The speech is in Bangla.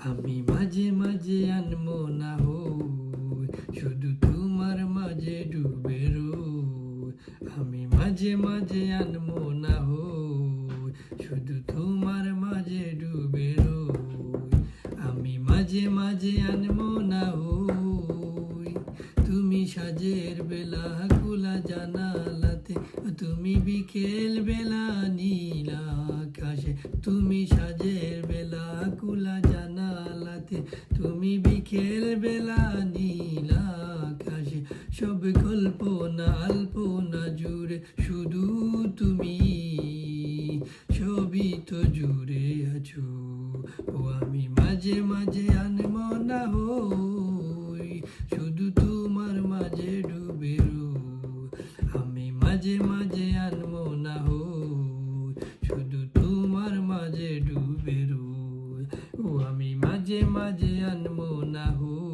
আমি মাঝে মাঝে আনমো না হই, শুধু তোমার মাঝে ডুবে রই। আমি মাঝে মাঝে আনমো না হই, শুধু তোমার মাঝে ডুবে রই। আমি মাঝে মাঝে আনমো না হই, তুমি সাজের বেলা খোলা জানালাতে, তুমি বিকেল বেলা নীল আকাশে। তুমি সাজের বেলা খোলা জানালাতে, তুমি বিকেল বেলা নীল আকাশে। সব কল্পনা আল্পনা জুড়ে শুধু তুমি, সবই তো জুড়ে আছো। ও আমি মাঝে মাঝে আনমো না হই, শুধু তোমার মাঝে ডুবে রই। আমি মাঝে মাঝে আনমো না হই, শুধু তোমার মাঝে ডুবে রই। ও আমি মাঝে মাঝে আনমো না হই।